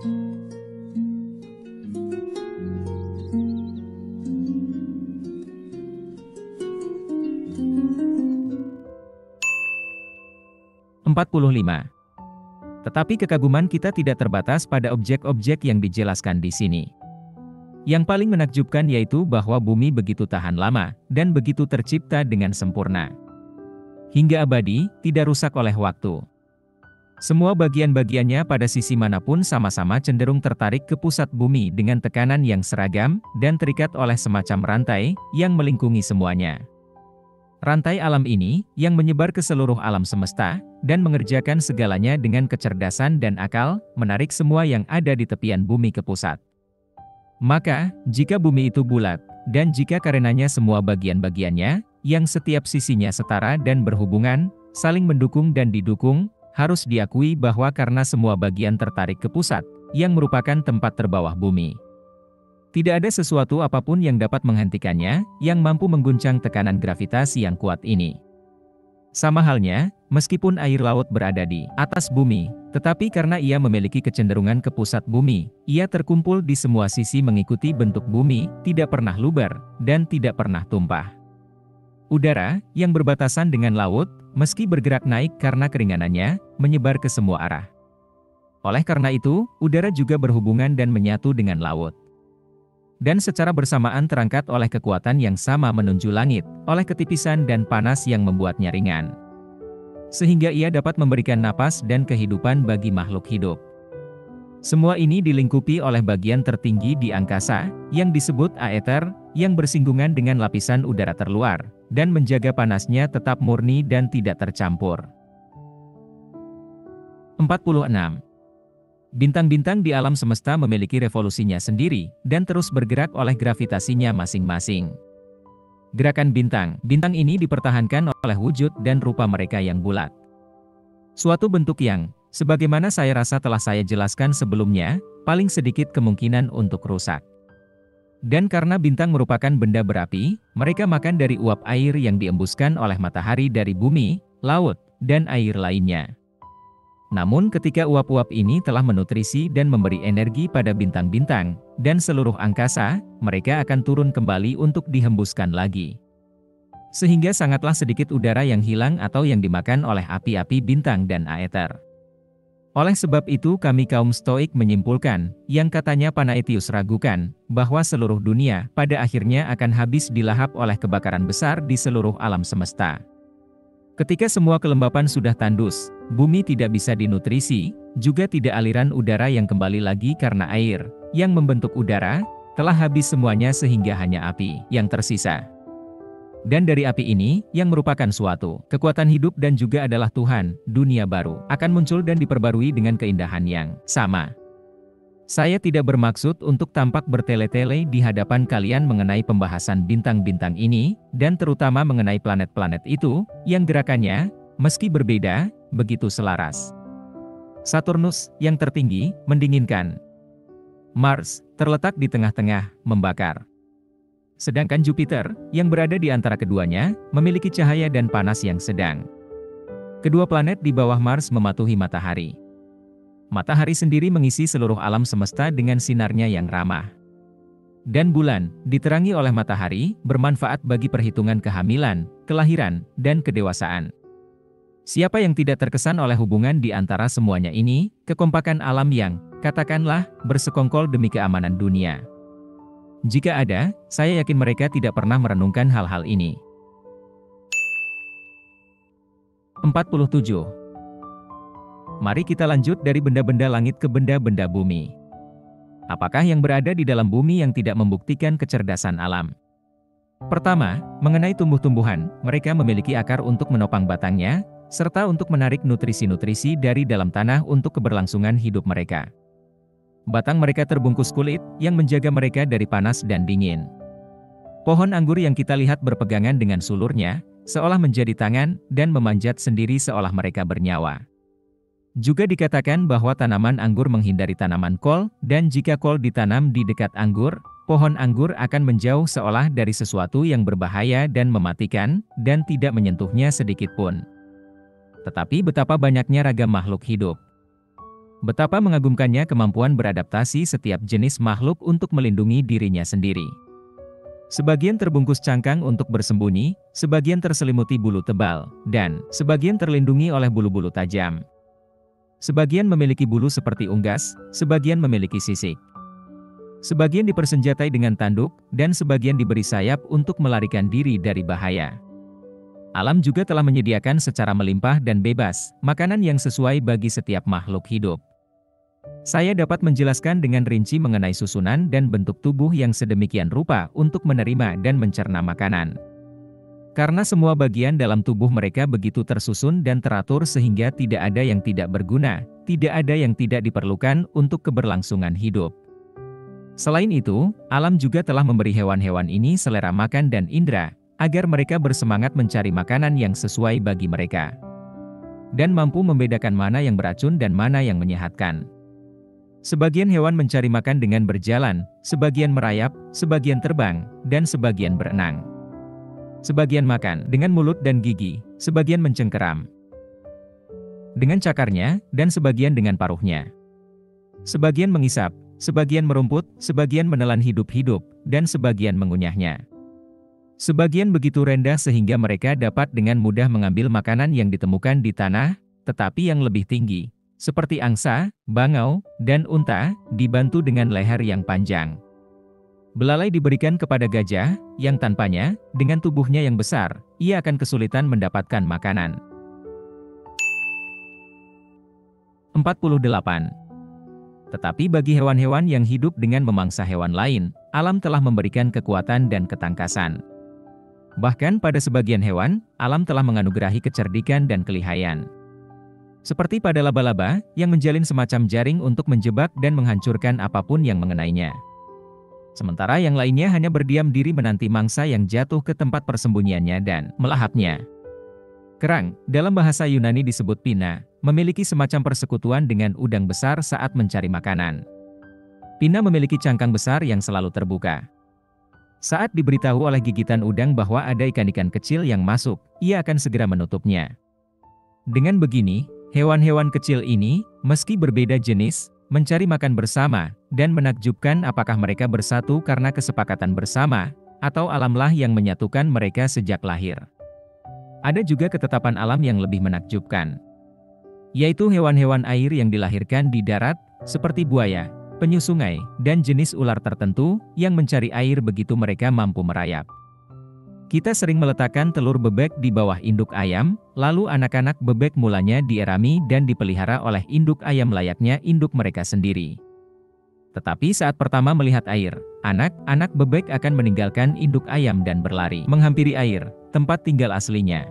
45. Tetapi kekaguman kita tidak terbatas pada objek-objek yang dijelaskan di sini. Yang paling menakjubkan yaitu bahwa bumi begitu tahan lama, dan begitu tercipta dengan sempurna. Hingga abadi, tidak rusak oleh waktu. Semua bagian-bagiannya pada sisi manapun sama-sama cenderung tertarik ke pusat bumi dengan tekanan yang seragam, dan terikat oleh semacam rantai, yang melingkungi semuanya. Rantai alam ini, yang menyebar ke seluruh alam semesta, dan mengerjakan segalanya dengan kecerdasan dan akal, menarik semua yang ada di tepian bumi ke pusat. Maka, jika bumi itu bulat, dan jika karenanya semua bagian-bagiannya, yang setiap sisinya setara dan berhubungan, saling mendukung dan didukung, harus diakui bahwa karena semua bagian tertarik ke pusat, yang merupakan tempat terbawah bumi. Tidak ada sesuatu apapun yang dapat menghentikannya, yang mampu mengguncang tekanan gravitasi yang kuat ini. Sama halnya, meskipun air laut berada di atas bumi, tetapi karena ia memiliki kecenderungan ke pusat bumi, ia terkumpul di semua sisi mengikuti bentuk bumi, tidak pernah luber, dan tidak pernah tumpah. Udara, yang berbatasan dengan laut, meski bergerak naik karena keringanannya, menyebar ke semua arah. Oleh karena itu, udara juga berhubungan dan menyatu dengan laut. Dan secara bersamaan terangkat oleh kekuatan yang sama menunjuk langit, oleh ketipisan dan panas yang membuatnya ringan. Sehingga ia dapat memberikan napas dan kehidupan bagi makhluk hidup. Semua ini dilingkupi oleh bagian tertinggi di angkasa, yang disebut aether, yang bersinggungan dengan lapisan udara terluar, dan menjaga panasnya tetap murni dan tidak tercampur. 46. Bintang-bintang di alam semesta memiliki revolusinya sendiri, dan terus bergerak oleh gravitasinya masing-masing. Gerakan bintang ini dipertahankan oleh wujud dan rupa mereka yang bulat. Suatu bentuk yang, sebagaimana saya rasa telah saya jelaskan sebelumnya, paling sedikit kemungkinan untuk rusak. Dan karena bintang merupakan benda berapi, mereka makan dari uap air yang diembuskan oleh matahari dari bumi, laut, dan air lainnya. Namun ketika uap-uap ini telah menutrisi dan memberi energi pada bintang-bintang, dan seluruh angkasa, mereka akan turun kembali untuk dihembuskan lagi. Sehingga sangatlah sedikit udara yang hilang atau yang dimakan oleh api-api bintang dan aether. Oleh sebab itu kami kaum Stoik menyimpulkan, yang katanya Panaetius ragukan, bahwa seluruh dunia pada akhirnya akan habis dilahap oleh kebakaran besar di seluruh alam semesta. Ketika semua kelembapan sudah tandus, bumi tidak bisa dinutrisi, juga tidak aliran udara yang kembali lagi karena air, yang membentuk udara, telah habis semuanya sehingga hanya api yang tersisa. Dan dari api ini, yang merupakan suatu kekuatan hidup dan juga adalah Tuhan, dunia baru, akan muncul dan diperbarui dengan keindahan yang sama. Saya tidak bermaksud untuk tampak bertele-tele di hadapan kalian mengenai pembahasan bintang-bintang ini, dan terutama mengenai planet-planet itu, yang gerakannya, meski berbeda, begitu selaras. Saturnus, yang tertinggi, mendinginkan. Mars, terletak di tengah-tengah, membakar. Sedangkan Jupiter, yang berada di antara keduanya, memiliki cahaya dan panas yang sedang. Kedua planet di bawah Mars mematuhi matahari. Matahari sendiri mengisi seluruh alam semesta dengan sinarnya yang ramah. Dan bulan, diterangi oleh matahari, bermanfaat bagi perhitungan kehamilan, kelahiran, dan kedewasaan. Siapa yang tidak terkesan oleh hubungan di antara semuanya ini, kekompakan alam yang, katakanlah, bersekongkol demi keamanan dunia? Jika ada, saya yakin mereka tidak pernah merenungkan hal-hal ini. 47. Mari kita lanjut dari benda-benda langit ke benda-benda bumi. Apakah yang berada di dalam bumi yang tidak membuktikan kecerdasan alam? Pertama, mengenai tumbuh-tumbuhan, mereka memiliki akar untuk menopang batangnya, serta untuk menarik nutrisi-nutrisi dari dalam tanah untuk keberlangsungan hidup mereka. Batang mereka terbungkus kulit, yang menjaga mereka dari panas dan dingin. Pohon anggur yang kita lihat berpegangan dengan sulurnya, seolah menjadi tangan, dan memanjat sendiri seolah mereka bernyawa. Juga dikatakan bahwa tanaman anggur menghindari tanaman kol, dan jika kol ditanam di dekat anggur, pohon anggur akan menjauh seolah dari sesuatu yang berbahaya dan mematikan, dan tidak menyentuhnya sedikit pun. Tetapi betapa banyaknya ragam makhluk hidup. Betapa mengagumkannya kemampuan beradaptasi setiap jenis makhluk untuk melindungi dirinya sendiri. Sebagian terbungkus cangkang untuk bersembunyi, sebagian terselimuti bulu tebal, dan sebagian terlindungi oleh bulu-bulu tajam. Sebagian memiliki bulu seperti unggas, sebagian memiliki sisik. Sebagian dipersenjatai dengan tanduk, dan sebagian diberi sayap untuk melarikan diri dari bahaya. Alam juga telah menyediakan secara melimpah dan bebas, makanan yang sesuai bagi setiap makhluk hidup. Saya dapat menjelaskan dengan rinci mengenai susunan dan bentuk tubuh yang sedemikian rupa untuk menerima dan mencerna makanan. Karena semua bagian dalam tubuh mereka begitu tersusun dan teratur sehingga tidak ada yang tidak berguna, tidak ada yang tidak diperlukan untuk keberlangsungan hidup. Selain itu, alam juga telah memberi hewan-hewan ini selera makan dan indera, agar mereka bersemangat mencari makanan yang sesuai bagi mereka. Dan mampu membedakan mana yang beracun dan mana yang menyehatkan. Sebagian hewan mencari makan dengan berjalan, sebagian merayap, sebagian terbang, dan sebagian berenang. Sebagian makan dengan mulut dan gigi, sebagian mencengkeram dengan cakarnya, dan sebagian dengan paruhnya. Sebagian mengisap, sebagian merumput, sebagian menelan hidup-hidup, dan sebagian mengunyahnya. Sebagian begitu rendah sehingga mereka dapat dengan mudah mengambil makanan yang ditemukan di tanah, tetapi yang lebih tinggi, seperti angsa, bangau, dan unta, dibantu dengan leher yang panjang. Belalai diberikan kepada gajah, yang tanpanya, dengan tubuhnya yang besar, ia akan kesulitan mendapatkan makanan. 48. Tetapi bagi hewan-hewan yang hidup dengan memangsa hewan lain, alam telah memberikan kekuatan dan ketangkasan. Bahkan pada sebagian hewan, alam telah menganugerahi kecerdikan dan kelihayan. Seperti pada laba-laba, yang menjalin semacam jaring untuk menjebak dan menghancurkan apapun yang mengenainya. Sementara yang lainnya hanya berdiam diri menanti mangsa yang jatuh ke tempat persembunyiannya dan melahapnya. Kerang, dalam bahasa Yunani disebut pina, memiliki semacam persekutuan dengan udang besar saat mencari makanan. Pina memiliki cangkang besar yang selalu terbuka. Saat diberitahu oleh gigitan udang bahwa ada ikan-ikan kecil yang masuk, ia akan segera menutupnya. Dengan begini, hewan-hewan kecil ini, meski berbeda jenis, mencari makan bersama, dan menakjubkan apakah mereka bersatu karena kesepakatan bersama, atau alamlah yang menyatukan mereka sejak lahir. Ada juga ketetapan alam yang lebih menakjubkan, yaitu hewan-hewan air yang dilahirkan di darat, seperti buaya, penyu sungai, dan jenis ular tertentu, yang mencari air begitu mereka mampu merayap. Kita sering meletakkan telur bebek di bawah induk ayam, lalu anak-anak bebek mulanya dierami dan dipelihara oleh induk ayam layaknya induk mereka sendiri. Tetapi saat pertama melihat air, anak-anak bebek akan meninggalkan induk ayam dan berlari menghampiri air, tempat tinggal aslinya.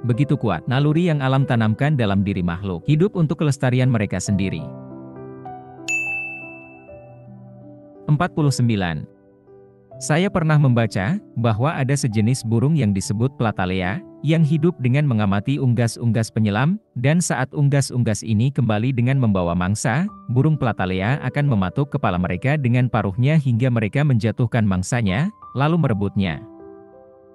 Begitu kuat naluri yang alam tanamkan dalam diri makhluk hidup untuk kelestarian mereka sendiri. 49. Saya pernah membaca bahwa ada sejenis burung yang disebut Platalea, yang hidup dengan mengamati unggas-unggas penyelam, dan saat unggas-unggas ini kembali dengan membawa mangsa, burung Platalea akan mematuk kepala mereka dengan paruhnya hingga mereka menjatuhkan mangsanya, lalu merebutnya.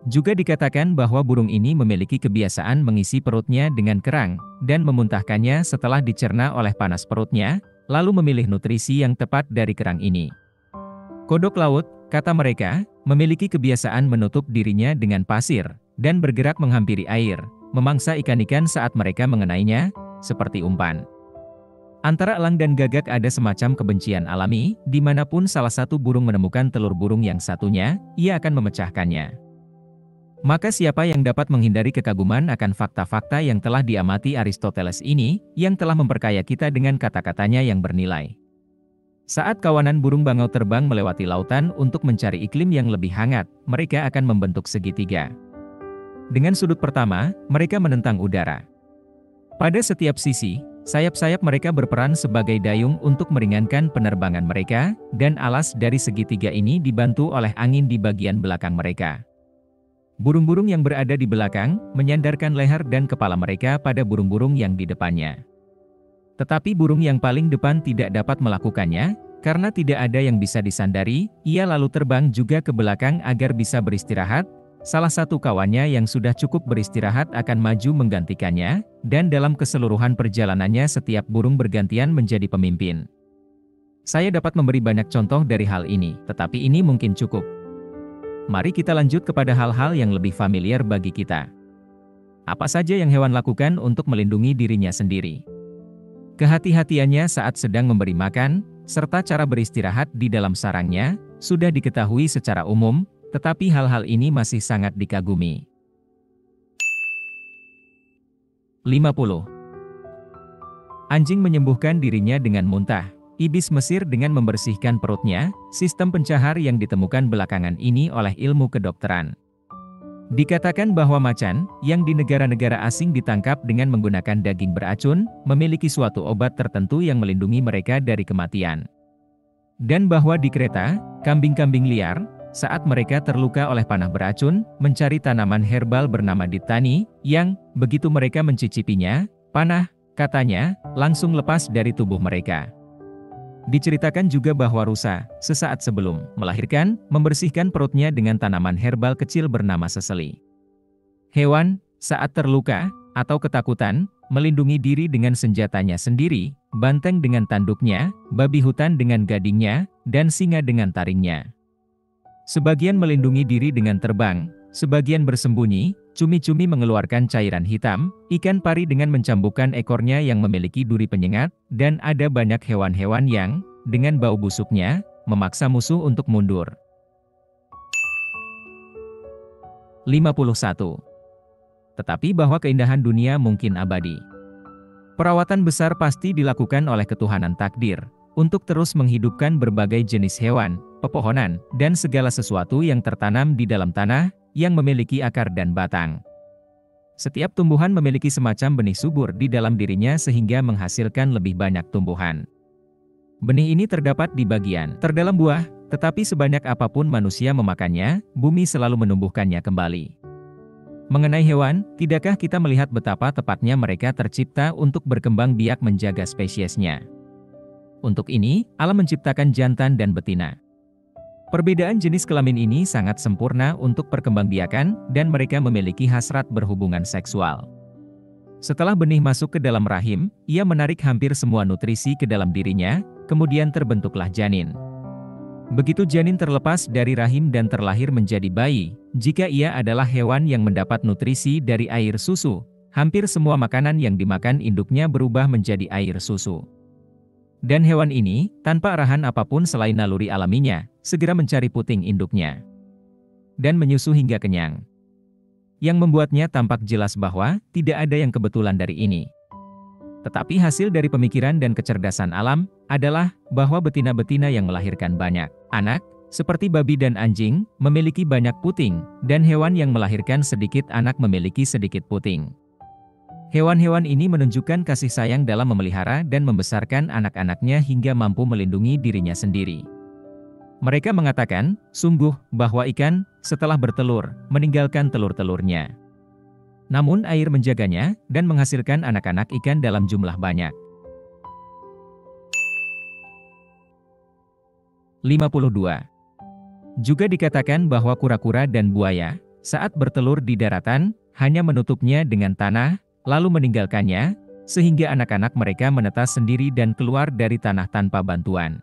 Juga dikatakan bahwa burung ini memiliki kebiasaan mengisi perutnya dengan kerang, dan memuntahkannya setelah dicerna oleh panas perutnya, lalu memilih nutrisi yang tepat dari kerang ini. Kodok laut, kata mereka, memiliki kebiasaan menutup dirinya dengan pasir, dan bergerak menghampiri air, memangsa ikan-ikan saat mereka mengenainya, seperti umpan. Antara elang dan gagak ada semacam kebencian alami, dimanapun salah satu burung menemukan telur burung yang satunya, ia akan memecahkannya. Maka siapa yang dapat menghindari kekaguman akan fakta-fakta yang telah diamati Aristoteles ini, yang telah memperkaya kita dengan kata-katanya yang bernilai. Saat kawanan burung bangau terbang melewati lautan untuk mencari iklim yang lebih hangat, mereka akan membentuk segitiga. Dengan sudut pertama, mereka menentang udara. Pada setiap sisi, sayap-sayap mereka berperan sebagai dayung untuk meringankan penerbangan mereka, dan alas dari segitiga ini dibantu oleh angin di bagian belakang mereka. Burung-burung yang berada di belakang, menyandarkan leher dan kepala mereka pada burung-burung yang di depannya. Tetapi burung yang paling depan tidak dapat melakukannya, karena tidak ada yang bisa disandari, ia lalu terbang juga ke belakang agar bisa beristirahat, salah satu kawannya yang sudah cukup beristirahat akan maju menggantikannya, dan dalam keseluruhan perjalanannya setiap burung bergantian menjadi pemimpin. Saya dapat memberi banyak contoh dari hal ini, tetapi ini mungkin cukup. Mari kita lanjut kepada hal-hal yang lebih familiar bagi kita. Apa saja yang hewan lakukan untuk melindungi dirinya sendiri? Kehati-hatiannya saat sedang memberi makan, serta cara beristirahat di dalam sarangnya, sudah diketahui secara umum, tetapi hal-hal ini masih sangat dikagumi. 50. Anjing menyembuhkan dirinya dengan muntah. Ibis Mesir dengan membersihkan perutnya, sistem pencahar yang ditemukan belakangan ini oleh ilmu kedokteran. Dikatakan bahwa macan, yang di negara-negara asing ditangkap dengan menggunakan daging beracun, memiliki suatu obat tertentu yang melindungi mereka dari kematian. Dan bahwa di Kreta, kambing-kambing liar, saat mereka terluka oleh panah beracun, mencari tanaman herbal bernama ditani, yang, begitu mereka mencicipinya, panah, katanya, langsung lepas dari tubuh mereka. Diceritakan juga bahwa rusa, sesaat sebelum melahirkan, membersihkan perutnya dengan tanaman herbal kecil bernama seseli. Hewan, saat terluka, atau ketakutan, melindungi diri dengan senjatanya sendiri, banteng dengan tanduknya, babi hutan dengan gadingnya, dan singa dengan taringnya. Sebagian melindungi diri dengan terbang, sebagian bersembunyi, cumi-cumi mengeluarkan cairan hitam, ikan pari dengan mencambukkan ekornya yang memiliki duri penyengat, dan ada banyak hewan-hewan yang, dengan bau busuknya, memaksa musuh untuk mundur. 51. Tetapi bahwa keindahan dunia mungkin abadi. Perawatan besar pasti dilakukan oleh ketuhanan takdir, untuk terus menghidupkan berbagai jenis hewan, pepohonan, dan segala sesuatu yang tertanam di dalam tanah, yang memiliki akar dan batang. Setiap tumbuhan memiliki semacam benih subur di dalam dirinya sehingga menghasilkan lebih banyak tumbuhan. Benih ini terdapat di bagian terdalam buah, tetapi sebanyak apapun manusia memakannya, bumi selalu menumbuhkannya kembali. Mengenai hewan, tidakkah kita melihat betapa tepatnya mereka tercipta untuk berkembang biak menjaga spesiesnya? Untuk ini, alam menciptakan jantan dan betina. Perbedaan jenis kelamin ini sangat sempurna untuk perkembangbiakan, dan mereka memiliki hasrat berhubungan seksual. Setelah benih masuk ke dalam rahim, ia menarik hampir semua nutrisi ke dalam dirinya, kemudian terbentuklah janin. Begitu janin terlepas dari rahim dan terlahir menjadi bayi, jika ia adalah hewan yang mendapat nutrisi dari air susu, hampir semua makanan yang dimakan induknya berubah menjadi air susu. Dan hewan ini, tanpa arahan apapun selain naluri alaminya, segera mencari puting induknya dan menyusu hingga kenyang. Yang membuatnya tampak jelas bahwa tidak ada yang kebetulan dari ini. Tetapi hasil dari pemikiran dan kecerdasan alam adalah bahwa betina-betina yang melahirkan banyak anak, seperti babi dan anjing, memiliki banyak puting, dan hewan yang melahirkan sedikit anak memiliki sedikit puting. Hewan-hewan ini menunjukkan kasih sayang dalam memelihara dan membesarkan anak-anaknya hingga mampu melindungi dirinya sendiri. Mereka mengatakan, sungguh, bahwa ikan, setelah bertelur, meninggalkan telur-telurnya. Namun air menjaganya, dan menghasilkan anak-anak ikan dalam jumlah banyak. 52. Juga dikatakan bahwa kura-kura dan buaya, saat bertelur di daratan, hanya menutupnya dengan tanah, lalu meninggalkannya, sehingga anak-anak mereka menetas sendiri dan keluar dari tanah tanpa bantuan.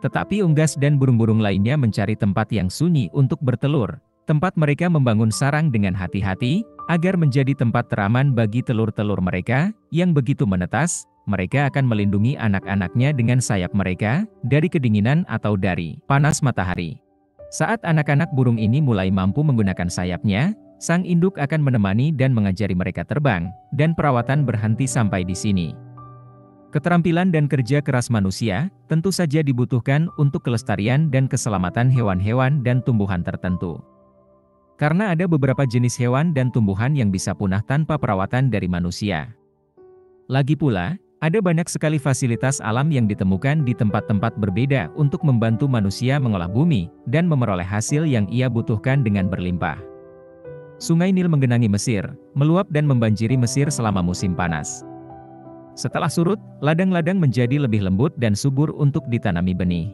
Tetapi unggas dan burung-burung lainnya mencari tempat yang sunyi untuk bertelur, tempat mereka membangun sarang dengan hati-hati, agar menjadi tempat teraman bagi telur-telur mereka, yang begitu menetas, mereka akan melindungi anak-anaknya dengan sayap mereka, dari kedinginan atau dari panas matahari. Saat anak-anak burung ini mulai mampu menggunakan sayapnya, sang induk akan menemani dan mengajari mereka terbang, dan perawatan berhenti sampai di sini. Keterampilan dan kerja keras manusia, tentu saja dibutuhkan untuk kelestarian dan keselamatan hewan-hewan dan tumbuhan tertentu. Karena ada beberapa jenis hewan dan tumbuhan yang bisa punah tanpa perawatan dari manusia. Lagi pula, ada banyak sekali fasilitas alam yang ditemukan di tempat-tempat berbeda untuk membantu manusia mengolah bumi, dan memperoleh hasil yang ia butuhkan dengan berlimpah. Sungai Nil menggenangi Mesir, meluap dan membanjiri Mesir selama musim panas. Setelah surut, ladang-ladang menjadi lebih lembut dan subur untuk ditanami benih.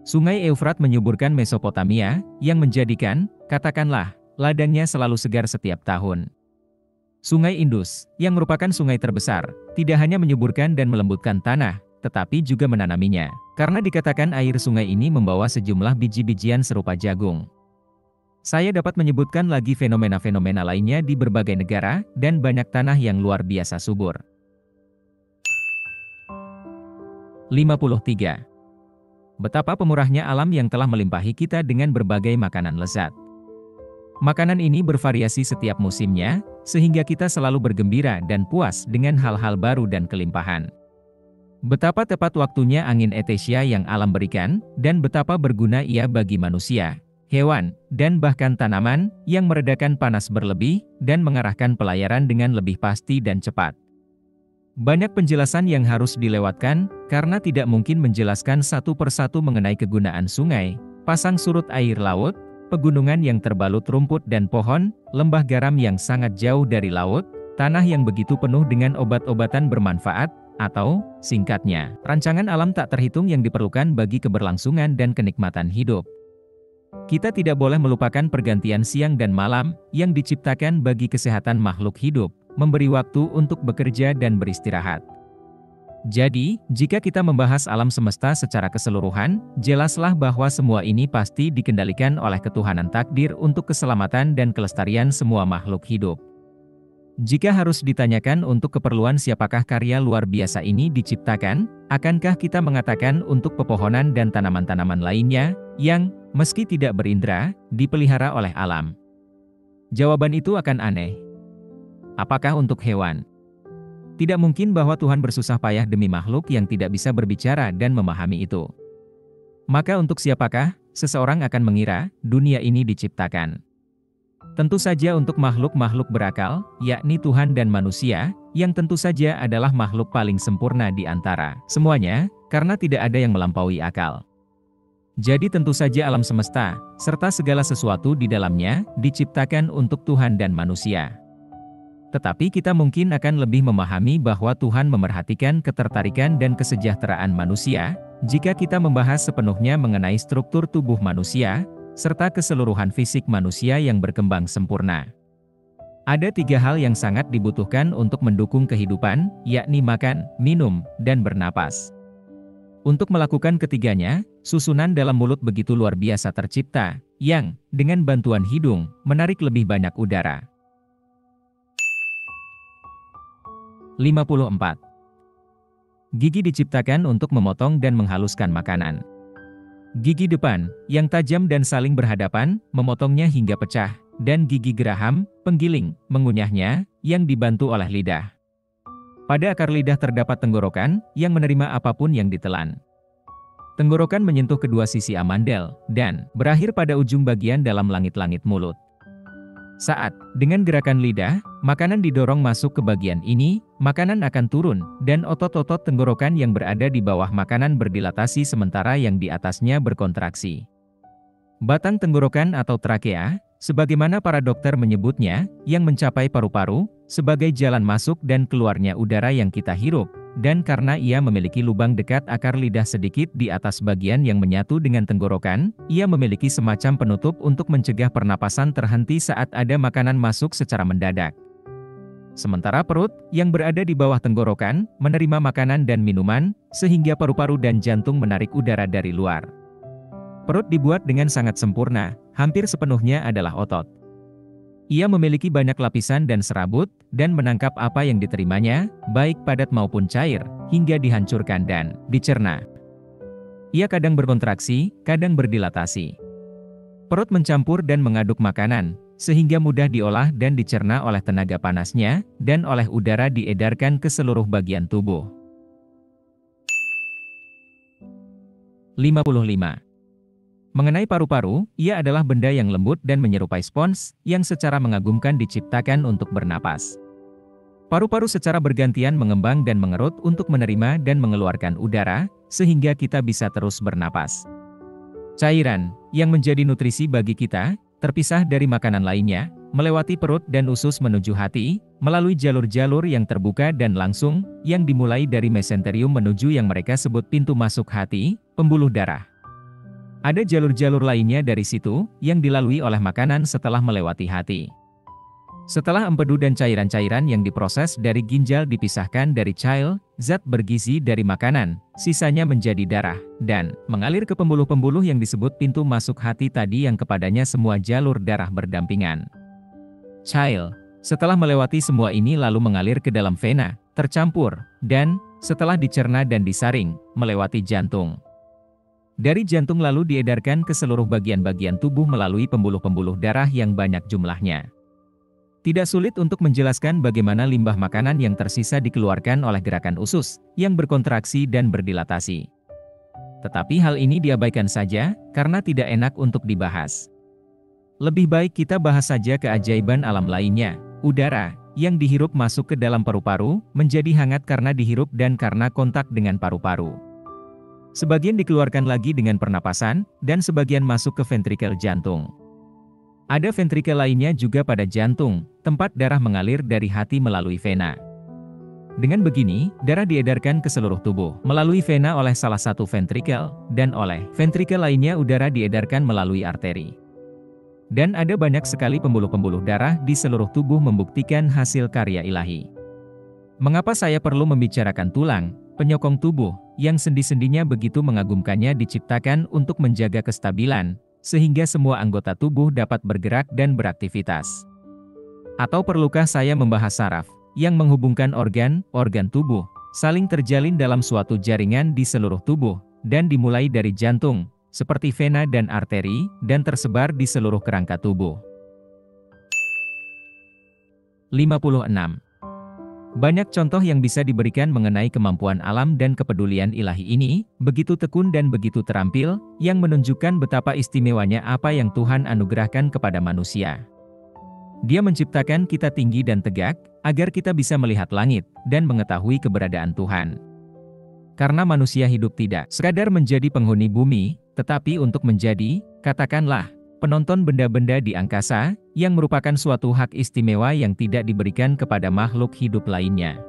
Sungai Eufrat menyuburkan Mesopotamia, yang menjadikan, katakanlah, ladangnya selalu segar setiap tahun. Sungai Indus, yang merupakan sungai terbesar, tidak hanya menyuburkan dan melembutkan tanah, tetapi juga menanaminya, karena dikatakan air sungai ini membawa sejumlah biji-bijian serupa jagung. Saya dapat menyebutkan lagi fenomena-fenomena lainnya di berbagai negara, dan banyak tanah yang luar biasa subur. 53. Betapa pemurahnya alam yang telah melimpahi kita dengan berbagai makanan lezat. Makanan ini bervariasi setiap musimnya, sehingga kita selalu bergembira dan puas dengan hal-hal baru dan kelimpahan. Betapa tepat waktunya angin Etesia yang alam berikan, dan betapa berguna ia bagi manusia, hewan, dan bahkan tanaman, yang meredakan panas berlebih, dan mengarahkan pelayaran dengan lebih pasti dan cepat. Banyak penjelasan yang harus dilewatkan, karena tidak mungkin menjelaskan satu persatu mengenai kegunaan sungai, pasang surut air laut, pegunungan yang terbalut rumput dan pohon, lembah garam yang sangat jauh dari laut, tanah yang begitu penuh dengan obat-obatan bermanfaat, atau, singkatnya, rancangan alam tak terhitung yang diperlukan bagi keberlangsungan dan kenikmatan hidup. Kita tidak boleh melupakan pergantian siang dan malam, yang diciptakan bagi kesehatan makhluk hidup, memberi waktu untuk bekerja dan beristirahat. Jadi, jika kita membahas alam semesta secara keseluruhan, jelaslah bahwa semua ini pasti dikendalikan oleh ketuhanan takdir untuk keselamatan dan kelestarian semua makhluk hidup. Jika harus ditanyakan untuk keperluan siapakah karya luar biasa ini diciptakan, akankah kita mengatakan untuk pepohonan dan tanaman-tanaman lainnya, yang, meski tidak berindera, dipelihara oleh alam? Jawaban itu akan aneh. Apakah untuk hewan? Tidak mungkin bahwa Tuhan bersusah payah demi makhluk yang tidak bisa berbicara dan memahami itu. Maka untuk siapakah, seseorang akan mengira, dunia ini diciptakan? Tentu saja untuk makhluk-makhluk berakal, yakni Tuhan dan manusia, yang tentu saja adalah makhluk paling sempurna di antara semuanya, karena tidak ada yang melampaui akal. Jadi tentu saja alam semesta, serta segala sesuatu di dalamnya, diciptakan untuk Tuhan dan manusia. Tetapi kita mungkin akan lebih memahami bahwa Tuhan memerhatikan ketertarikan dan kesejahteraan manusia, jika kita membahas sepenuhnya mengenai struktur tubuh manusia, serta keseluruhan fisik manusia yang berkembang sempurna. Ada 3 hal yang sangat dibutuhkan untuk mendukung kehidupan, yakni makan, minum, dan bernapas. Untuk melakukan ketiganya, susunan dalam mulut begitu luar biasa tercipta, yang, dengan bantuan hidung, menarik lebih banyak udara. 54. Gigi diciptakan untuk memotong dan menghaluskan makanan. Gigi depan, yang tajam dan saling berhadapan, memotongnya hingga pecah, dan gigi geraham, penggiling, mengunyahnya, yang dibantu oleh lidah. Pada akar lidah terdapat tenggorokan, yang menerima apapun yang ditelan. Tenggorokan menyentuh kedua sisi amandel, dan berakhir pada ujung bagian dalam langit-langit mulut. Saat, dengan gerakan lidah, makanan didorong masuk ke bagian ini, makanan akan turun, dan otot-otot tenggorokan yang berada di bawah makanan berdilatasi sementara yang di atasnya berkontraksi. Batang tenggorokan atau trakea, sebagaimana para dokter menyebutnya, yang mencapai paru-paru, sebagai jalan masuk dan keluarnya udara yang kita hirup, dan karena ia memiliki lubang dekat akar lidah sedikit di atas bagian yang menyatu dengan tenggorokan, ia memiliki semacam penutup untuk mencegah pernapasan terhenti saat ada makanan masuk secara mendadak. Sementara perut, yang berada di bawah tenggorokan, menerima makanan dan minuman, sehingga paru-paru dan jantung menarik udara dari luar. Perut dibuat dengan sangat sempurna, hampir sepenuhnya adalah otot. Ia memiliki banyak lapisan dan serabut, dan menangkap apa yang diterimanya, baik padat maupun cair, hingga dihancurkan dan dicerna. Ia kadang berkontraksi, kadang berdilatasi. Perut mencampur dan mengaduk makanan, sehingga mudah diolah dan dicerna oleh tenaga panasnya, dan oleh udara diedarkan ke seluruh bagian tubuh. 55. Mengenai paru-paru, ia adalah benda yang lembut dan menyerupai spons, yang secara mengagumkan diciptakan untuk bernapas. Paru-paru secara bergantian mengembang dan mengerut untuk menerima dan mengeluarkan udara, sehingga kita bisa terus bernapas. Cairan, yang menjadi nutrisi bagi kita, terpisah dari makanan lainnya, melewati perut dan usus menuju hati, melalui jalur-jalur yang terbuka dan langsung, yang dimulai dari mesenterium menuju yang mereka sebut pintu masuk hati, pembuluh darah. Ada jalur-jalur lainnya dari situ, yang dilalui oleh makanan setelah melewati hati. Setelah empedu dan cairan-cairan yang diproses dari ginjal dipisahkan dari chyle, zat bergizi dari makanan, sisanya menjadi darah, dan mengalir ke pembuluh-pembuluh yang disebut pintu masuk hati tadi yang kepadanya semua jalur darah berdampingan. Chyle, setelah melewati semua ini lalu mengalir ke dalam vena, tercampur, dan, setelah dicerna dan disaring, melewati jantung. Dari jantung lalu diedarkan ke seluruh bagian-bagian tubuh melalui pembuluh-pembuluh darah yang banyak jumlahnya. Tidak sulit untuk menjelaskan bagaimana limbah makanan yang tersisa dikeluarkan oleh gerakan usus, yang berkontraksi dan berdilatasi. Tetapi hal ini diabaikan saja, karena tidak enak untuk dibahas. Lebih baik kita bahas saja keajaiban alam lainnya, udara, yang dihirup masuk ke dalam paru-paru, menjadi hangat karena dihirup dan karena kontak dengan paru-paru. Sebagian dikeluarkan lagi dengan pernapasan, dan sebagian masuk ke ventrikel jantung. Ada ventrikel lainnya juga pada jantung, tempat darah mengalir dari hati melalui vena. Dengan begini, darah diedarkan ke seluruh tubuh melalui vena oleh salah satu ventrikel, dan oleh ventrikel lainnya udara diedarkan melalui arteri. Dan ada banyak sekali pembuluh-pembuluh darah di seluruh tubuh membuktikan hasil karya ilahi. Mengapa saya perlu membicarakan tulang, penyokong tubuh, yang sendi-sendinya begitu mengagumkannya diciptakan untuk menjaga kestabilan, sehingga semua anggota tubuh dapat bergerak dan beraktivitas? Atau perlukah saya membahas saraf, yang menghubungkan organ tubuh, saling terjalin dalam suatu jaringan di seluruh tubuh, dan dimulai dari jantung, seperti vena dan arteri, dan tersebar di seluruh kerangka tubuh. 56. Banyak contoh yang bisa diberikan mengenai kemampuan alam dan kepedulian ilahi ini, begitu tekun dan begitu terampil, yang menunjukkan betapa istimewanya apa yang Tuhan anugerahkan kepada manusia. Dia menciptakan kita tinggi dan tegak, agar kita bisa melihat langit, dan mengetahui keberadaan Tuhan. Karena manusia hidup tidak sekadar menjadi penghuni bumi, tetapi untuk menjadi, katakanlah, penonton benda-benda di angkasa, yang merupakan suatu hak istimewa yang tidak diberikan kepada makhluk hidup lainnya.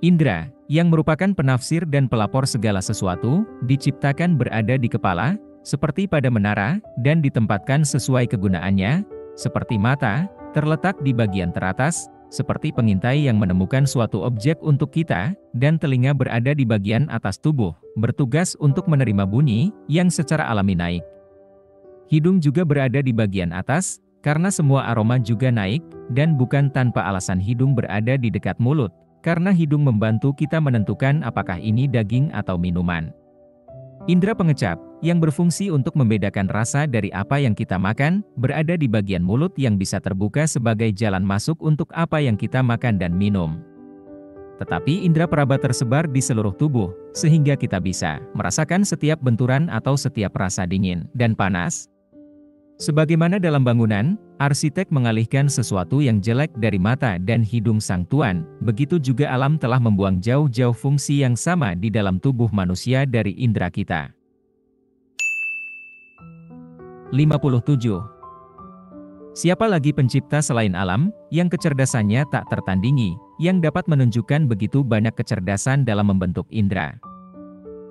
Indra, yang merupakan penafsir dan pelapor segala sesuatu, diciptakan berada di kepala, seperti pada menara, dan ditempatkan sesuai kegunaannya, seperti mata, terletak di bagian teratas, seperti pengintai yang menemukan suatu objek untuk kita, dan telinga berada di bagian atas tubuh, bertugas untuk menerima bunyi, yang secara alami naik. Hidung juga berada di bagian atas, karena semua aroma juga naik, dan bukan tanpa alasan hidung berada di dekat mulut, karena hidung membantu kita menentukan apakah ini daging atau minuman. Indra pengecap, yang berfungsi untuk membedakan rasa dari apa yang kita makan, berada di bagian mulut yang bisa terbuka sebagai jalan masuk untuk apa yang kita makan dan minum. Tetapi indera peraba tersebar di seluruh tubuh, sehingga kita bisa merasakan setiap benturan atau setiap rasa dingin dan panas. Sebagaimana dalam bangunan, arsitek mengalihkan sesuatu yang jelek dari mata dan hidung sang tuan, begitu juga alam telah membuang jauh-jauh fungsi yang sama di dalam tubuh manusia dari indera kita. 57. Siapa lagi pencipta selain alam, yang kecerdasannya tak tertandingi, yang dapat menunjukkan begitu banyak kecerdasan dalam membentuk indera?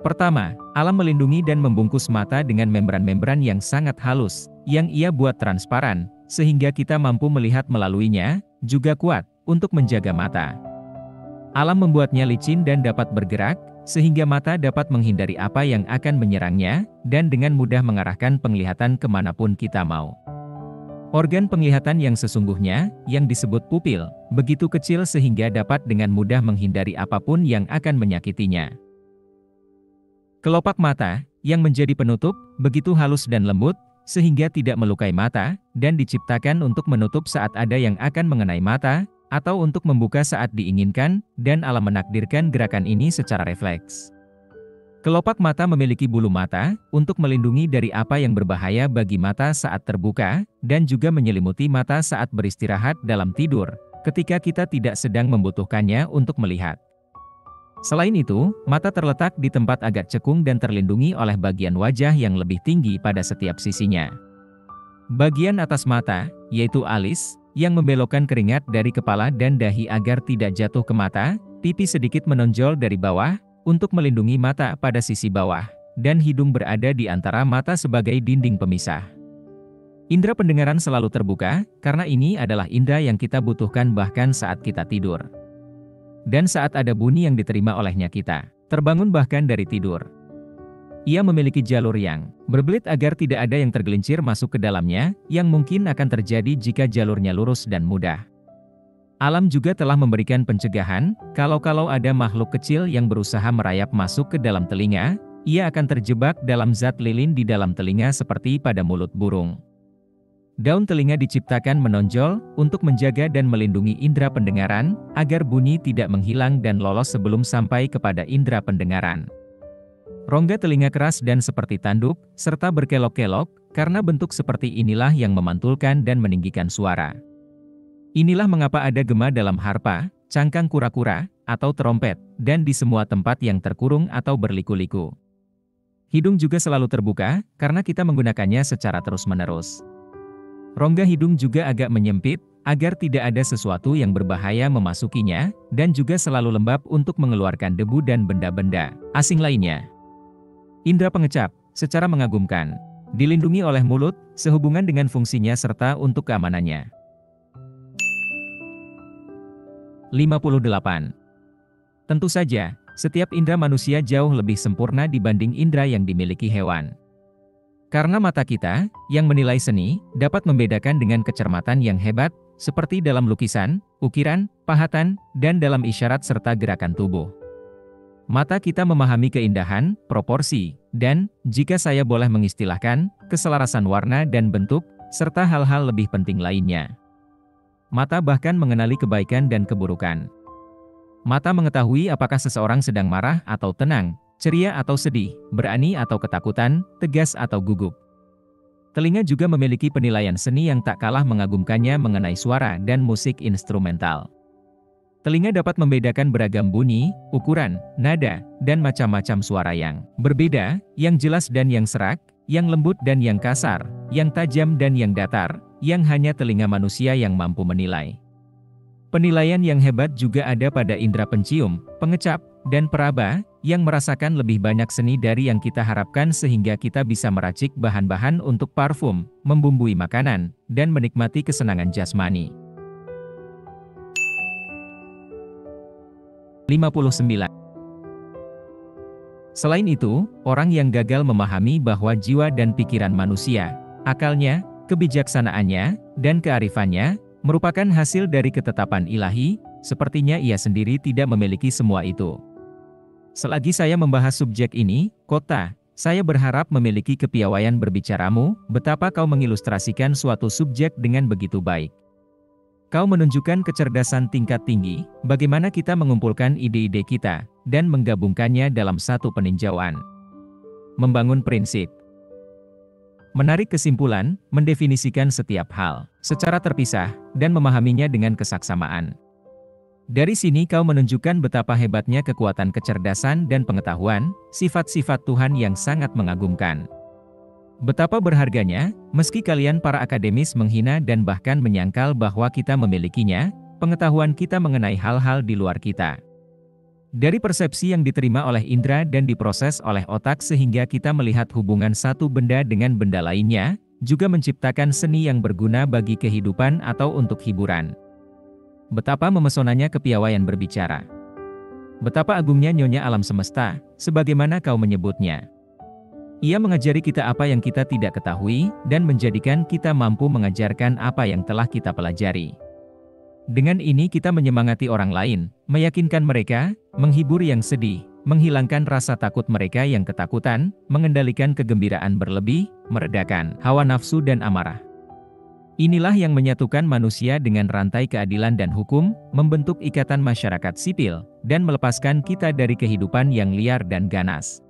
Pertama, alam melindungi dan membungkus mata dengan membran-membran yang sangat halus, yang ia buat transparan, sehingga kita mampu melihat melaluinya, juga kuat, untuk menjaga mata. Alam membuatnya licin dan dapat bergerak, sehingga mata dapat menghindari apa yang akan menyerangnya, dan dengan mudah mengarahkan penglihatan kemanapun kita mau. Organ penglihatan yang sesungguhnya, yang disebut pupil, begitu kecil sehingga dapat dengan mudah menghindari apapun yang akan menyakitinya. Kelopak mata, yang menjadi penutup, begitu halus dan lembut, sehingga tidak melukai mata, dan diciptakan untuk menutup saat ada yang akan mengenai mata, atau untuk membuka saat diinginkan, dan alam menakdirkan gerakan ini secara refleks. Kelopak mata memiliki bulu mata, untuk melindungi dari apa yang berbahaya bagi mata saat terbuka, dan juga menyelimuti mata saat beristirahat dalam tidur, ketika kita tidak sedang membutuhkannya untuk melihat. Selain itu, mata terletak di tempat agak cekung dan terlindungi oleh bagian wajah yang lebih tinggi pada setiap sisinya. Bagian atas mata, yaitu alis, yang membelokkan keringat dari kepala dan dahi agar tidak jatuh ke mata, pipi sedikit menonjol dari bawah, untuk melindungi mata pada sisi bawah, dan hidung berada di antara mata sebagai dinding pemisah. Indra pendengaran selalu terbuka, karena ini adalah indra yang kita butuhkan bahkan saat kita tidur. Dan saat ada bunyi yang diterima olehnya kita terbangun bahkan dari tidur. Ia memiliki jalur yang berbelit agar tidak ada yang tergelincir masuk ke dalamnya, yang mungkin akan terjadi jika jalurnya lurus dan mudah. Alam juga telah memberikan pencegahan, kalau ada makhluk kecil yang berusaha merayap masuk ke dalam telinga, ia akan terjebak dalam zat lilin di dalam telinga seperti pada mulut burung. Daun telinga diciptakan menonjol untuk menjaga dan melindungi indera pendengaran, agar bunyi tidak menghilang dan lolos sebelum sampai kepada indera pendengaran. Rongga telinga keras dan seperti tanduk, serta berkelok-kelok, karena bentuk seperti inilah yang memantulkan dan meninggikan suara. Inilah mengapa ada gema dalam harpa, cangkang kura-kura, atau trompet, dan di semua tempat yang terkurung atau berliku-liku. Hidung juga selalu terbuka, karena kita menggunakannya secara terus-menerus. Rongga hidung juga agak menyempit, agar tidak ada sesuatu yang berbahaya memasukinya, dan juga selalu lembab untuk mengeluarkan debu dan benda-benda asing lainnya. Indra pengecap, secara mengagumkan, dilindungi oleh mulut, sehubungan dengan fungsinya serta untuk keamanannya. 58. Tentu saja, setiap indra manusia jauh lebih sempurna dibanding indra yang dimiliki hewan. Karena mata kita, yang menilai seni, dapat membedakan dengan kecermatan yang hebat, seperti dalam lukisan, ukiran, pahatan, dan dalam isyarat serta gerakan tubuh. Mata kita memahami keindahan, proporsi, dan, jika saya boleh mengistilahkan, keselarasan warna dan bentuk, serta hal-hal lebih penting lainnya. Mata bahkan mengenali kebaikan dan keburukan. Mata mengetahui apakah seseorang sedang marah atau tenang, ceria atau sedih, berani atau ketakutan, tegas atau gugup. Telinga juga memiliki penilaian seni yang tak kalah mengagumkannya mengenai suara dan musik instrumental. Telinga dapat membedakan beragam bunyi, ukuran, nada, dan macam-macam suara yang berbeda, yang jelas dan yang serak, yang lembut dan yang kasar, yang tajam dan yang datar, yang hanya telinga manusia yang mampu menilai. Penilaian yang hebat juga ada pada indera pencium, pengecap, dan peraba, yang merasakan lebih banyak seni dari yang kita harapkan sehingga kita bisa meracik bahan-bahan untuk parfum, membumbui makanan, dan menikmati kesenangan jasmani. 59. Selain itu, orang yang gagal memahami bahwa jiwa dan pikiran manusia, akalnya, kebijaksanaannya, dan kearifannya, merupakan hasil dari ketetapan ilahi, sepertinya ia sendiri tidak memiliki semua itu. Selagi saya membahas subjek ini, Kota, saya berharap memiliki kepiawaian berbicaramu, betapa kau mengilustrasikan suatu subjek dengan begitu baik. Kau menunjukkan kecerdasan tingkat tinggi, bagaimana kita mengumpulkan ide-ide kita, dan menggabungkannya dalam satu peninjauan. Membangun prinsip. Menarik kesimpulan, mendefinisikan setiap hal, secara terpisah, dan memahaminya dengan kesaksamaan. Dari sini kau menunjukkan betapa hebatnya kekuatan kecerdasan dan pengetahuan, sifat-sifat Tuhan yang sangat mengagumkan. Betapa berharganya, meski kalian para akademis menghina dan bahkan menyangkal bahwa kita memilikinya, pengetahuan kita mengenai hal-hal di luar kita. Dari persepsi yang diterima oleh indera dan diproses oleh otak sehingga kita melihat hubungan satu benda dengan benda lainnya, juga menciptakan seni yang berguna bagi kehidupan atau untuk hiburan. Betapa memesonanya kepiawaian berbicara. Betapa agungnya nyonya alam semesta, sebagaimana kau menyebutnya. Ia mengajari kita apa yang kita tidak ketahui, dan menjadikan kita mampu mengajarkan apa yang telah kita pelajari. Dengan ini kita menyemangati orang lain, meyakinkan mereka, menghibur yang sedih, menghilangkan rasa takut mereka yang ketakutan, mengendalikan kegembiraan berlebih, meredakan hawa nafsu dan amarah. Inilah yang menyatukan manusia dengan rantai keadilan dan hukum, membentuk ikatan masyarakat sipil, dan melepaskan kita dari kehidupan yang liar dan ganas.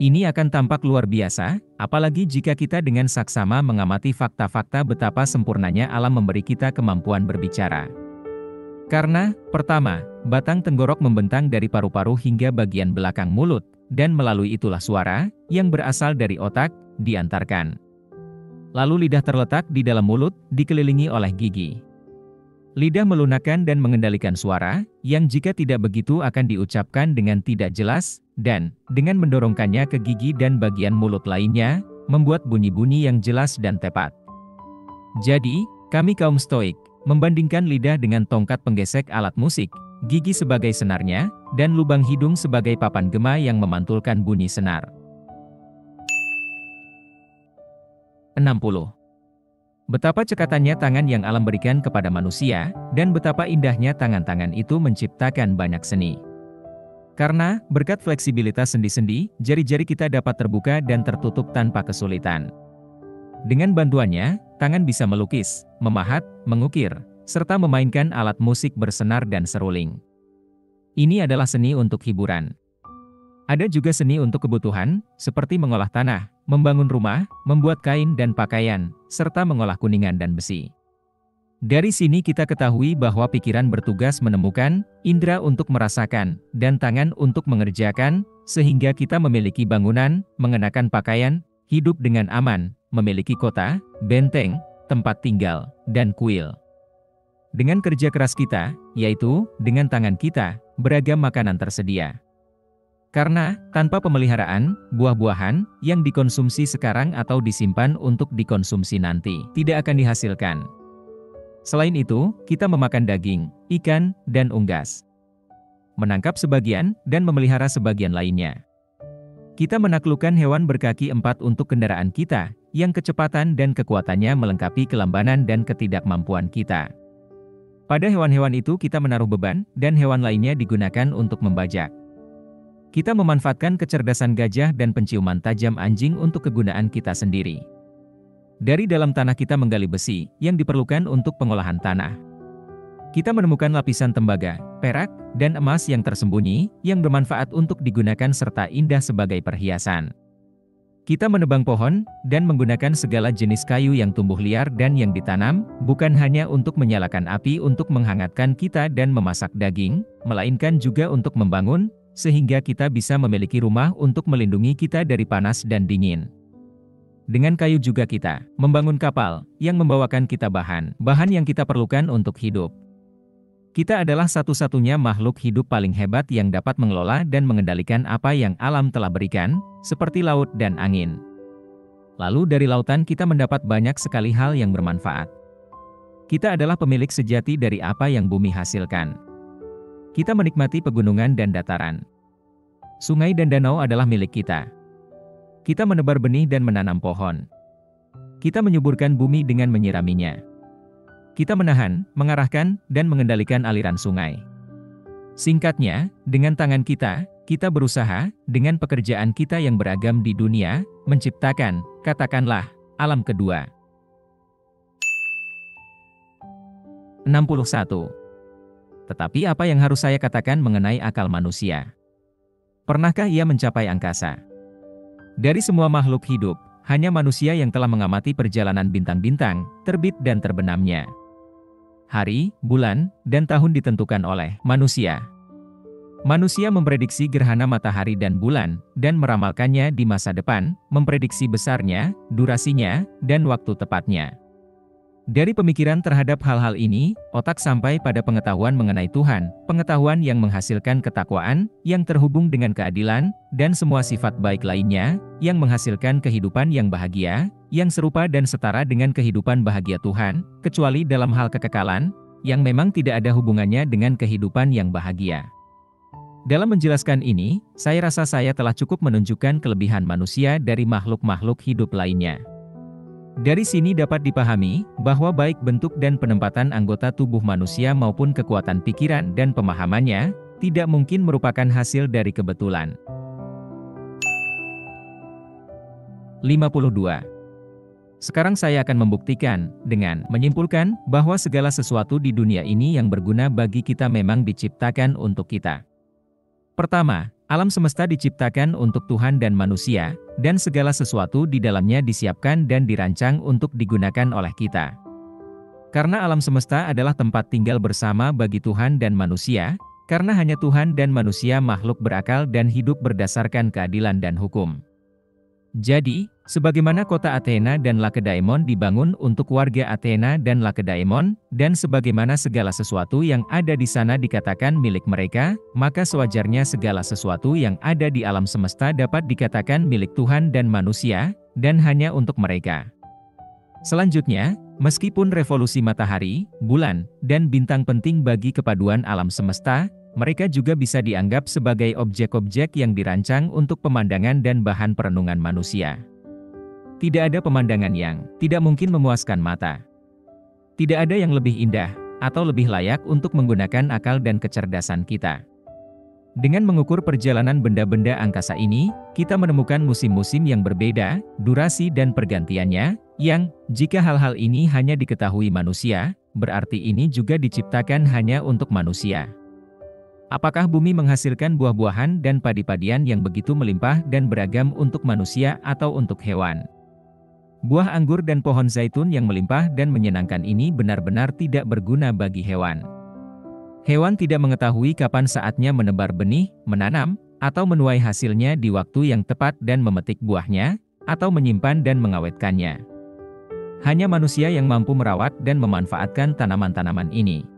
Ini akan tampak luar biasa, apalagi jika kita dengan saksama mengamati fakta-fakta betapa sempurnanya alam memberi kita kemampuan berbicara. Karena, pertama, batang tenggorok membentang dari paru-paru hingga bagian belakang mulut, dan melalui itulah suara, yang berasal dari otak, diantarkan. Lalu lidah terletak di dalam mulut, dikelilingi oleh gigi. Lidah melunakkan dan mengendalikan suara, yang jika tidak begitu akan diucapkan dengan tidak jelas, dan dengan mendorongkannya ke gigi dan bagian mulut lainnya, membuat bunyi-bunyi yang jelas dan tepat. Jadi, kami kaum Stoik, membandingkan lidah dengan tongkat penggesek alat musik, gigi sebagai senarnya, dan lubang hidung sebagai papan gema yang memantulkan bunyi senar. 60. Betapa cekatannya tangan yang alam berikan kepada manusia, dan betapa indahnya tangan-tangan itu menciptakan banyak seni. Karena, berkat fleksibilitas sendi-sendi, jari-jari kita dapat terbuka dan tertutup tanpa kesulitan. Dengan bantuannya, tangan bisa melukis, memahat, mengukir, serta memainkan alat musik bersenar dan seruling. Ini adalah seni untuk hiburan. Ada juga seni untuk kebutuhan, seperti mengolah tanah, membangun rumah, membuat kain dan pakaian, serta mengolah kuningan dan besi. Dari sini kita ketahui bahwa pikiran bertugas menemukan, indera untuk merasakan, dan tangan untuk mengerjakan, sehingga kita memiliki bangunan, mengenakan pakaian, hidup dengan aman, memiliki kota, benteng, tempat tinggal, dan kuil. Dengan kerja keras kita, yaitu, dengan tangan kita, beragam makanan tersedia. Karena, tanpa pemeliharaan, buah-buahan, yang dikonsumsi sekarang atau disimpan untuk dikonsumsi nanti, tidak akan dihasilkan. Selain itu, kita memakan daging, ikan, dan unggas. Menangkap sebagian, dan memelihara sebagian lainnya. Kita menaklukkan hewan berkaki 4 untuk kendaraan kita, yang kecepatan dan kekuatannya melengkapi kelambanan dan ketidakmampuan kita. Pada hewan-hewan itu kita menaruh beban, dan hewan lainnya digunakan untuk membajak. Kita memanfaatkan kecerdasan gajah dan penciuman tajam anjing untuk kegunaan kita sendiri. Dari dalam tanah kita menggali besi, yang diperlukan untuk pengolahan tanah. Kita menemukan lapisan tembaga, perak, dan emas yang tersembunyi, yang bermanfaat untuk digunakan serta indah sebagai perhiasan. Kita menebang pohon, dan menggunakan segala jenis kayu yang tumbuh liar dan yang ditanam, bukan hanya untuk menyalakan api untuk menghangatkan kita dan memasak daging, melainkan juga untuk membangun, sehingga kita bisa memiliki rumah untuk melindungi kita dari panas dan dingin. Dengan kayu juga kita membangun kapal, yang membawakan kita bahan yang kita perlukan untuk hidup. Kita adalah satu-satunya makhluk hidup paling hebat yang dapat mengelola dan mengendalikan apa yang alam telah berikan, seperti laut dan angin. Lalu dari lautan kita mendapat banyak sekali hal yang bermanfaat. Kita adalah pemilik sejati dari apa yang bumi hasilkan. Kita menikmati pegunungan dan dataran. Sungai dan danau adalah milik kita. Kita menebar benih dan menanam pohon. Kita menyuburkan bumi dengan menyiraminya. Kita menahan, mengarahkan, dan mengendalikan aliran sungai. Singkatnya, dengan tangan kita, kita berusaha, dengan pekerjaan kita yang beragam di dunia, menciptakan, katakanlah, alam kedua. 61. Tetapi apa yang harus saya katakan mengenai akal manusia? Pernahkah ia mencapai angkasa? Dari semua makhluk hidup, hanya manusia yang telah mengamati perjalanan bintang-bintang, terbit dan terbenamnya. Hari, bulan, dan tahun ditentukan oleh manusia. Manusia memprediksi gerhana matahari dan bulan, dan meramalkannya di masa depan, memprediksi besarnya, durasinya, dan waktu tepatnya. Dari pemikiran terhadap hal-hal ini, otak sampai pada pengetahuan mengenai Tuhan, pengetahuan yang menghasilkan ketakwaan, yang terhubung dengan keadilan, dan semua sifat baik lainnya, yang menghasilkan kehidupan yang bahagia, yang serupa dan setara dengan kehidupan bahagia Tuhan, kecuali dalam hal kekekalan, yang memang tidak ada hubungannya dengan kehidupan yang bahagia. Dalam menjelaskan ini, saya rasa saya telah cukup menunjukkan kelebihan manusia dari makhluk-makhluk hidup lainnya. Dari sini dapat dipahami, bahwa baik bentuk dan penempatan anggota tubuh manusia maupun kekuatan pikiran dan pemahamannya, tidak mungkin merupakan hasil dari kebetulan. 52. Sekarang saya akan membuktikan, dengan menyimpulkan, bahwa segala sesuatu di dunia ini yang berguna bagi kita memang diciptakan untuk kita. Pertama, alam semesta diciptakan untuk Tuhan dan manusia, dan segala sesuatu di dalamnya disiapkan dan dirancang untuk digunakan oleh kita. Karena alam semesta adalah tempat tinggal bersama bagi Tuhan dan manusia, karena hanya Tuhan dan manusia makhluk berakal dan hidup berdasarkan keadilan dan hukum. Jadi, sebagaimana kota Athena dan Lakedaimon dibangun untuk warga Athena dan Lakedaimon, dan sebagaimana segala sesuatu yang ada di sana dikatakan milik mereka, maka sewajarnya segala sesuatu yang ada di alam semesta dapat dikatakan milik Tuhan dan manusia, dan hanya untuk mereka. Selanjutnya, meskipun revolusi matahari, bulan, dan bintang penting bagi kepaduan alam semesta, mereka juga bisa dianggap sebagai objek-objek yang dirancang untuk pemandangan dan bahan perenungan manusia. Tidak ada pemandangan yang tidak mungkin memuaskan mata. Tidak ada yang lebih indah, atau lebih layak untuk menggunakan akal dan kecerdasan kita. Dengan mengukur perjalanan benda-benda angkasa ini, kita menemukan musim-musim yang berbeda, durasi dan pergantiannya, yang, jika hal-hal ini hanya diketahui manusia, berarti ini juga diciptakan hanya untuk manusia. Apakah bumi menghasilkan buah-buahan dan padi-padian yang begitu melimpah dan beragam untuk manusia atau untuk hewan? Buah anggur dan pohon zaitun yang melimpah dan menyenangkan ini benar-benar tidak berguna bagi hewan. Hewan tidak mengetahui kapan saatnya menebar benih, menanam, atau menuai hasilnya di waktu yang tepat dan memetik buahnya, atau menyimpan dan mengawetkannya. Hanya manusia yang mampu merawat dan memanfaatkan tanaman-tanaman ini.